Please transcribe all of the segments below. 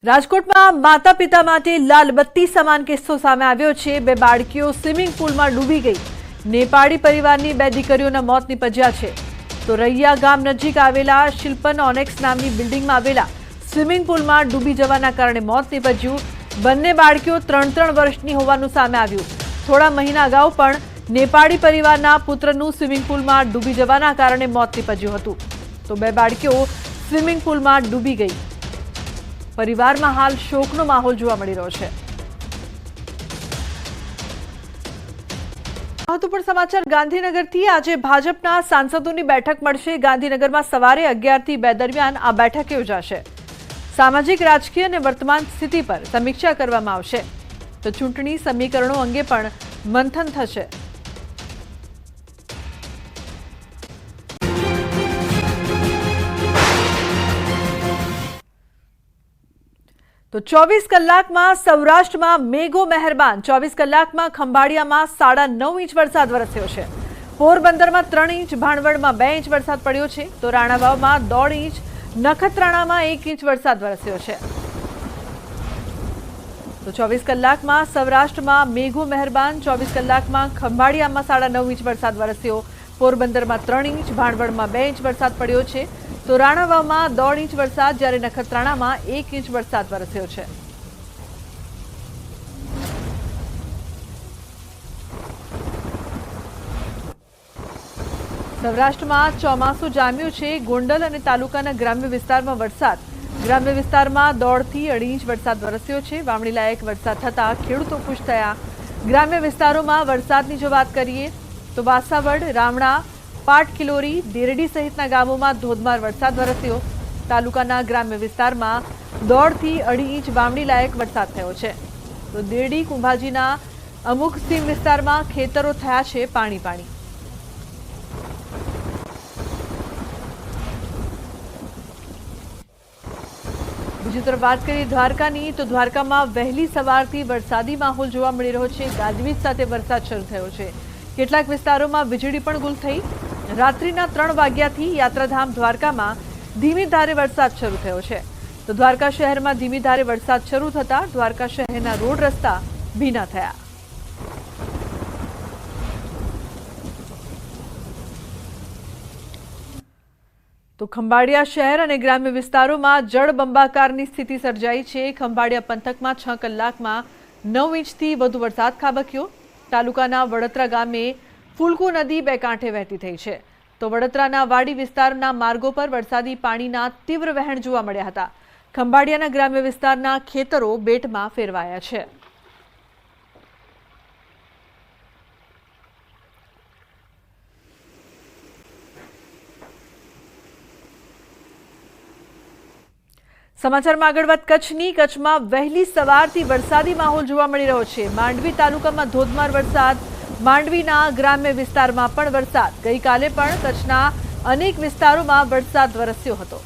રાજકોટમાં માતા પિતા માટે લાલ બત્તી સમાન કિસ્સો સામે આવ્યો છે। બે બાળકીઓ સ્વિમિંગ પુલમાં ડૂબી ગઈ। નેપાળી પરિવારની બે દીકરીઓના મોત નીપજ્યા છે। તો રૈયા ગામ નજીક આવેલા શિલ્પન ઓનેક્સ નામની બિલ્ડિંગમાં આવેલા સ્વિમિંગ પુલમાં ડૂબી જવાના કારણે મોત નીપજ્યું। બંને બાળકીઓ 3-3 વર્ષની હોવાનું સામે આવ્યું। થોડા મહિના અગાઉ પણ નેપાળી પરિવારના પુત્રનું સ્વિમિંગ પુલમાં ડૂબી જવાના કારણે મોત નીપજ્યું હતું। તો બે બાળકીઓ સ્વિમિંગ પુલમાં ડૂબી ગઈ। परिवार हाल शोकनो माहौल जोवा मळी रह्यो छे। महत्वपूर्ण समाचार गांधीनगरथी आज भाजपना सांसदोनी बैठक मळशे। गांधीनगरमां सवारे 11 થી 2 दरमियान आ बैठक योजाशे। सामाजिक राजकीय अने वर्तमान स्थिति पर समीक्षा करवामां आवशे। तो चूंटणी समीकरणों अंगे पण मंथन थशे। तो 24 कलाक में सौराष्ट्र में मेघो मेहरबान। 24 कलाक में खंभाड़िया में 9.5 इंच वरसाद वरस्यो छे। पोरबंदर में 3 इंच, भाणवड़ में 2 इंच वरसाद पड्यो छे। तो राणावाव में 1.5 इंच, नखत्राणा में 1 इंच वरसाद वरस्यो छे। तो 24 कलाक में सौराष्ट्र में मेघो मेहरबान। 24 कलाक में खंभाड़िया में 9.5 इंच वरसाद वरस्यो। पोरबंदर में 3 इंच, भाणवड़ में 2 इंच वरसाद पड्यो छे। तो राणावाव में 1.5 इंच वरसाद, ज्यारे नखत्राणा में 1 इंच वरसाद वरस्यो छे। सौराष्ट्र में ચોમાસું જામ્યું છે। ગોંડલ અને તાલુકાના ગ્રામ્ય વિસ્તારમાં વરસાદ। ગ્રામ્ય વિસ્તારમાં 1.5 થી 2.5 इंच वरसाद वरस्यो છે। વાવણી લાયક વરસાદ થતા ખેડૂતો ખુશ થયા। ગ્રામ્ય વિસ્તારોમાં વરસાદની જો વાત કરીએ તો વાસાવડ, રામણા, पाटकिलोरी, देरडी सहितना गामों धोधमार वरसाद वरस्यो। तालुकाना ग्राम्य विस्तार में 1.5 થી 2.5 इंच वावणी लायक वरसाद थयो छे। तो देरडी, कुंभाजीना अमुक सीम विस्तार में खेतरो थया छे पाणी पाणी। बीजी तरफ बात करिए द्वारकानी तो द्वारका में वहेली सवारथी वरसादी माहोल जोवा मळी रह्यो छे। गाजवीज साथे वरसाद शरू थयो छे। કેટલાક વિસ્તારોમાં વીજળી પણ ગુલ થઈ। રાત્રિના 3 વાગ્યાથી યાત્રાધામ દ્વારકામાં ધીમી ધારે વરસાદ શરૂ થયો છે। તો દ્વારકા શહેરમાં ધીમી ધારે વરસાદ શરૂ થતા દ્વારકા શહેરના રોડ રસ્તા ભીના થયા। તો ખંભાળિયા શહેર અને ગ્રામ્ય વિસ્તારોમાં જળબંબાકારની સ્થિતિ સર્જાઈ છે। ખંભાળિયા પંથકમાં 6 કલાકમાં 9 ઇંચથી વધુ વરસાદ ખાબક્યો। તાલુકાના વડોદરા ગામે ફુલકુ નદી બે કાંઠે વહેતી થઈ છે। તો વડોદરાના વાડી વિસ્તારના માર્ગો પર વરસાદી પાણીના તીવ્ર વહેણ જોવા મળ્યા હતા। ખંભાળિયાના ગ્રામ્ય વિસ્તારના ખેતરો બેટમાં ફેરવાયા છે। સમાચારમાં આગળ વાત કચ્છની। કચ્છમાં વહેલી સવારથી વરસાદી માહોલ જોવા મળી રહ્યો છે। માંડવી તાલુકામાં ધોધમાર વરસાદ। માંડવીના ગ્રામ્ય વિસ્તારમાં પણ વરસાદ। ગઈકાલે પણ કચ્છના અનેક વિસ્તારોમાં વરસાદ વરસ્યો હતો।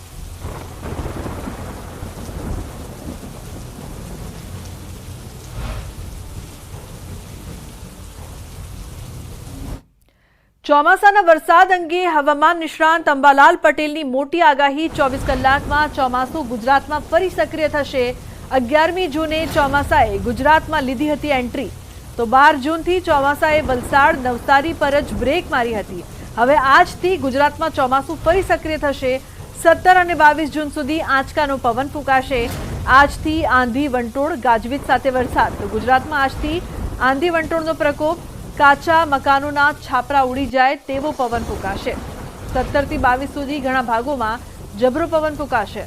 ચોમાસાના વરસાદ અંગે હવામાન નિષ્ણાંત અંબાલાલ પટેલની મોટી આગાહી। 24 કલાકમાં ચોમાસું ગુજરાતમાં ફરી સક્રિય થશે। 11મી જૂને ચોમાસાએ ગુજરાતમાં લીધી હતી એન્ટ્રી। તો 12 જૂનથી ચોમાસાએ વલસાડ, નવસારી પર જ બ્રેક મારી હતી। હવે આજથી ગુજરાતમાં ચોમાસું ફરી સક્રિય થશે। 17 અને 22 જૂન સુધી આંચકાનો પવન ફૂંકાશે। આજથી આંધી, વંટોળ, ગાજવીજ સાથે વરસાદ। તો ગુજરાતમાં આજથી આંધી વંટોળનો પ્રકોપ। કાચા મકાનોના છાપરા ઉડી જાય તેવો પવન ફૂંકાશે। 17 થી 22 સુધી ઘણા ભાગોમાં જબરો પવન ફૂંકાશે।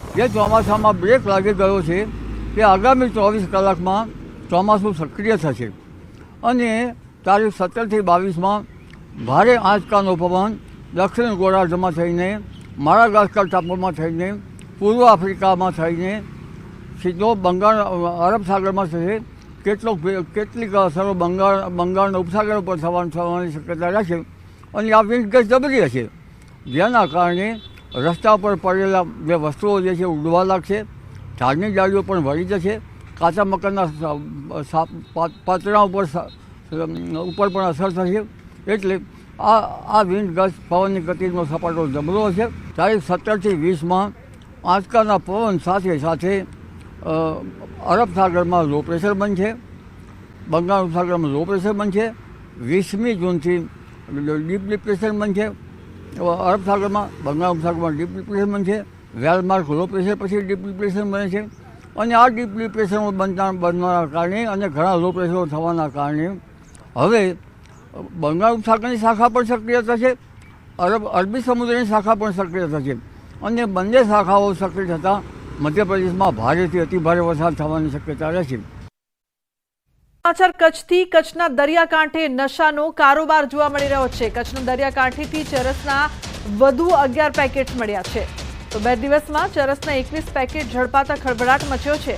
જે ચોમાસામાં બ્રેક લાગી ગયો છે તે આગામી 24 કલાકમાં ચોમાસું સક્રિય થશે અને તારીખ 17 થી 22માં ભારે આંચકાનો પવન દક્ષિણ ગોળાર્ધમાં થઈને માડાગાસ્કર ટાપુમાં થઈને પૂર્વ આફ્રિકામાં થઈને સીધો બંગાળ અરબ સાગરમાં થશે। કેટલીક અસરો બંગાળના ઉપસાગર ઉપર થવાની શક્યતા રહેશે અને આ વિન્ડ ગેજ જબરી હશે, જેના કારણે રસ્તા પર પડેલા જે વસ્તુઓ જે છે ઉડવા લાગશે। ઝાડની ડાળીઓ પણ વળી જશે। કાચા મકાનના પાતળા ઉપર પણ અસર થશે। એટલે આ વિન્ડ ગસ્ટ પવનની ગતિનો સપાટો જબરો છે. તારીખ 17 થી 20 આંચકાના પવન સાથે સાથે અરબ સાગરમાં લો પ્રેશર બનશે, બંગાળ ઉપસાગરમાં લો પ્રેશર બનશે. 20મી જૂનથી ડીપ ડિપ્રેશન બનશે અરબ સાગરમાં, બંગાળ ઉપસાગરમાં ડીપ ડિપ્રેશન બનશે. વેલમાર્ક લો પ્રેશર પછી ડીપ ડિપ્રેશન બને છે અને આ ડીપ ડિપ્રેશનો બનવાના કારણે અને ઘણા લો પ્રેશરો થવાના કારણે હવે બંગાળ ઉપસાગરની શાખા પણ સક્રિય થશે, અરબી સમુદ્રની શાખા પણ સક્રિય થશે અને બંને શાખાઓ સક્રિય થતાં મધ્યપ્રદેશમાં ભારેથી અતિભારે વરસાદ થવાની શક્યતા રહેશે. સમાચાર કચ્છથી. કચ્છના દરિયાકાંઠે નશાનો કારોબાર જોવા મળી રહ્યો છે. કચ્છના દરિયાકાંઠેથી ચરસના વધુ 11 પેકેટ મળ્યા છે. તો 2 દિવસમાં ચરસના 21 પેકેટ ઝડપાતા ખળભળાટ મચ્યો છે.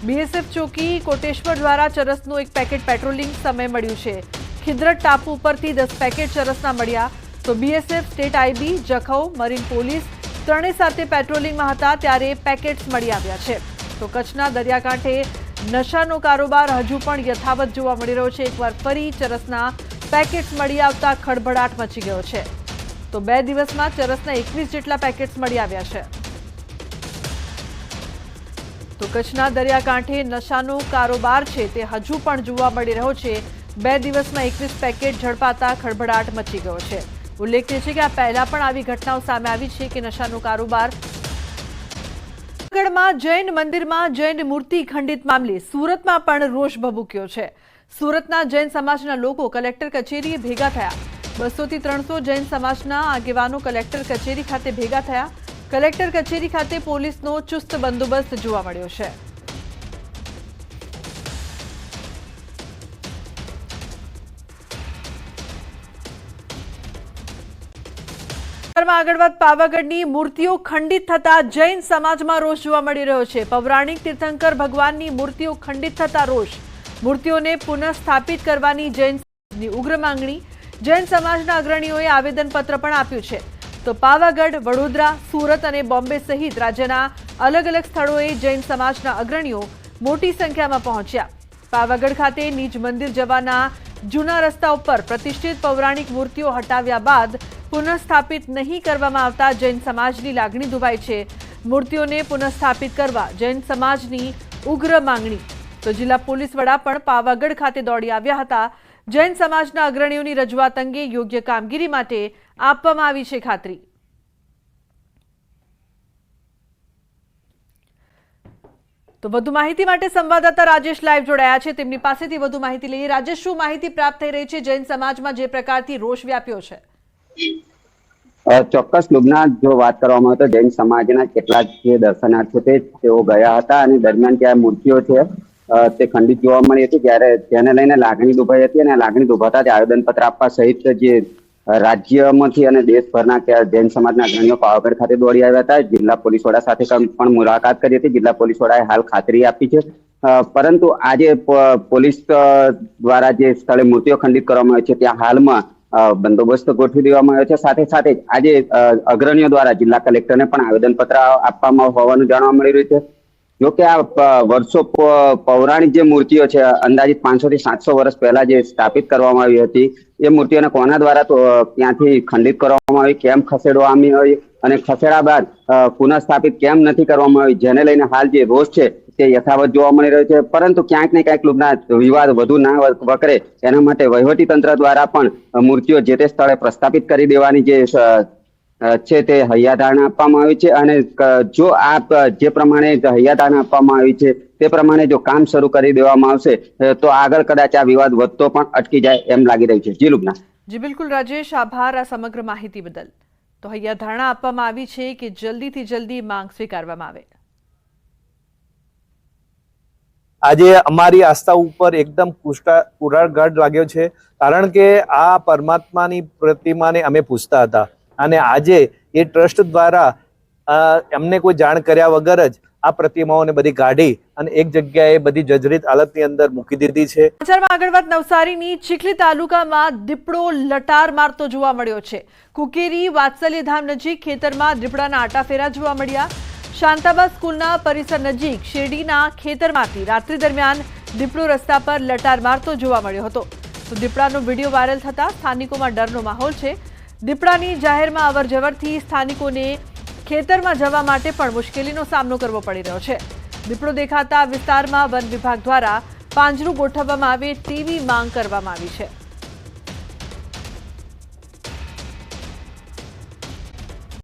બીએસએફ ચોકી કોટેશ્વર દ્વારા ચરસનું એક પેકેટ પેટ્રોલિંગ સમય મળ્યું છે. ખિદ્રત ટાપુ ઉપરથી 10 પેકેટ ચરસના મળ્યા. તો BSF, state IB, Jakhau, marine police ત્રણેય સાથે પેટ્રોલિંગમાં હતા ત્યારે પેકેટ્સ મળી આવ્યા છે. તો કચ્છના દરિયાકાંઠે નશાનો કારોબાર હજુ પણ યથાવત જોવા મળી રહ્યો છે. એકવાર ફરી ચરસના પેકેટ્સ મળી આવતા ખળભળાટ મચી ગયો છે. તો 2 દિવસમાં ચરસના 21 જેટલા પેકેટ્સ મળી આવ્યા છે. તો કચ્છના દરિયાકાંઠે નશાનો કારોબાર છે તે હજુ પણ જોવા મળી રહ્યો છે. 2 દિવસમાં 21 પેકેટ ઝડપાતા ખળભળાટ મચી ગયો છે. ઉલ્લેખનીય છે કે આ પહેલા પણ આવી ઘટનાઓ સામે આવી છે કે નશાનો કારોબાર. જૂનાગઢમાં જૈન મંદિરમાં જૈન મૂર્તિ ખંડિત મામલે સુરતમાં પણ રોષ ભભૂક્યો છે. સુરતના જૈન સમાજના લોકો કલેક્ટર કચેરીએ ભેગા થયા. 200 થી 300 જૈન સમાજના આગેવાનો કલેક્ટર કચેરી ખાતે ભેગા થયા. કલેક્ટર કચેરી ખાતે પોલીસનો ચુસ્ત બંદોબસ્ત જોવા મળ્યો છે. આગળ વાત. પાવાગઢની મૂર્તિઓ ખંડિત થતા જૈન સમાજમાં રોષ જોવા મળી રહ્યો છે. પૌરાણિક તીર્થંકર ભગવાનની મૂર્તિઓ ખંડિત થતા રોષ. મૂર્તિઓને પુનઃસ્થાપિત કરવાની જૈન સમાજની ઉગ્ર માંગણી. જૈન સમાજના અગ્રણીઓએ આવેદનપત્ર પણ આપ્યું છે. તો પાવાગઢ, વડોદરા, સુરત અને બોમ્બે સહિત રાજ્યના અલગ અલગ સ્થળોએ જૈન સમાજના અગ્રણીઓ મોટી સંખ્યામાં પહોંચ્યા. પાવાગઢ ખાતે નિજ મંદિર જવાના જૂના રસ્તા ઉપર પ્રતિષ્ઠિત પૌરાણિક મૂર્તિઓ હટાવ્યા બાદ પુનઃસ્થાપિત નહીં કરવામાં આવતા જૈન સમાજની લાગણી દુભાઈ છે. મૂર્તિઓને પુનઃસ્થાપિત કરવા જૈન સમાજની ઉગ્ર માંગણી. તો જિલ્લા પોલીસ વડા પણ પાવાગઢ ખાતે દોડી આવ્યા હતા. જૈન સમાજના અગ્રણીઓની રજૂઆત અંગે યોગ્ય કામગીરી માટે આપવામાં આવી છે ખાતરી. તો વધુ માહિતી માટે સંવાદદાતા રાજેશ લાઈવ જોડાયા છે. તેમની પાસેથી વધુ માહિતી લઈએ. રાજેશ, શું માહિતી પ્રાપ્ત થઈ રહી છે જૈન સમાજમાં જે પ્રકારથી રોષ વ્યાપ્યો છે? ચોક્કસ લુબના, જો વાત કરવામાં આવે તો જૈન સમાજના કેટલાક જે દર્શનાર્થીઓ તેઓ ગયા હતા અને દરમિયાન ત્યાં મૂર્તિઓ છે તે ખંડિત જોવા મળી હતી. જ્યારે તેને લઈને લાગણી દુભાઈ હતી અને લાગણી દુભાતા જ આવેદનપત્ર આપવા સહિત જે રાજ્યમાંથી અને દેશભરના જૈન સમાજના અગ્રણીઓ પાવાગઢ ખાતે દોડી આવ્યા હતા. જિલ્લા પોલીસ વડા સાથે પણ મુલાકાત કરી હતી. જિલ્લા પોલીસ વડાએ હાલ ખાતરી આપી છે. પરંતુ આજે પોલીસ દ્વારા જે સ્થળે મૂર્તિઓ ખંડિત કરવામાં આવી છે ત્યાં હાલમાં બંદોબસ્ત ગોઠવી દેવામાં આવ્યો છે. સાથે સાથે જ આજે અગ્રણીઓ દ્વારા જિલ્લા કલેક્ટરને પણ આવેદનપત્ર આપવામાં હોવાનું જાણવા મળી રહ્યું છે. જોકે આ વર્ષો પૌરાણિક જે મૂર્તિઓ છે, અંદાજિત 500 થી 700 વર્ષ પહેલા જે સ્થાપિત કરવામાં આવી હતી, એ મૂર્તિઓને કોના દ્વારા ત્યાંથી ખંડિત કરવામાં આવી, કેમ ખસેડવામાં આવી અને ખસેડા બાદ પુનઃસ્થાપિત કેમ નથી કરવામાં આવી, જેને લઈને હાલ જે રોષ છે તે યથાવત જોવા મળી રહ્યો છે. પરંતુ ક્યાંક ને ક્યાંક લુબના વિવાદ વધુ ના વકરે એના માટે વહીવટી તંત્ર દ્વારા પણ મૂર્તિઓ જે તે સ્થળે પ્રસ્થાપિત કરી દેવાની જે છે તે હૈયાધારણા આપવામાં આવી છે. અને જો આ જે પ્રમાણે હૈયાધારણા આપવામાં આવી છે તે પ્રમાણે જો કામ શરૂ કરી દેવામાં આવશે તો આગળ કદાચ આ વિવાદ વધતો પણ અટકી જાય એમ લાગી રહ્યું છે. જી લુબના. જી બિલકુલ રાજેશ, આભાર આ સમગ્ર માહિતી બદલ. તો હૈયાધારણા આપવામાં આવી છે કે જલ્દીથી જલ્દી માંગ સ્વીકારવામાં આવે. આજે અમારી આસ્થા ઉપર એકદમ કુરાળઘાટ લાગ્યો છે, કારણ કે આ પરમાત્માની પ્રતિમાને અમે પૂછતા હતા અને આજે એ ટ્રસ્ટ દ્વારા એમને કોઈ જાણ કર્યા વગર જ આ પ્રતિમાઓને બધી કાઢી અને એક જગ્યાએ બધી જર્જરિત હાલતની અંદર મૂકી દીધી છે. સમાચારમાં આગળ વાત. નવસારીની ચીખલી તાલુકામાં દીપડો લટાર મારતો જોવા મળ્યો છે. કુકેરી વાત્સલ્યધામ નજીક ખેતરમાં દીપડાના આટાફેરા જોવા મળ્યા. શાંતાબા સ્કૂલના પરિસર નજીક શેરડીના ખેતરમાંથી રાત્રિ દરમિયાન દીપડો રસ્તા પર લટાર મારતો જોવા મળ્યો હતો. તો દીપડાનો વિડીયો વાયરલ થતાં સ્થાનિકોમાં ડરનો માહોલ છે। દીપડાની જાહેરમાં અવરજવરથી સ્થાનિકોને ખેતરમાં જવા માટે પણ મુશ્કેલીનો સામનો કરવો પડી રહ્યો છે। દીપડો દેખાતા વિસ્તારમાં વન વિભાગ દ્વારા પાંજરું ગોઠવવામાં આવે તેવી માંગ કરવામાં આવી છે।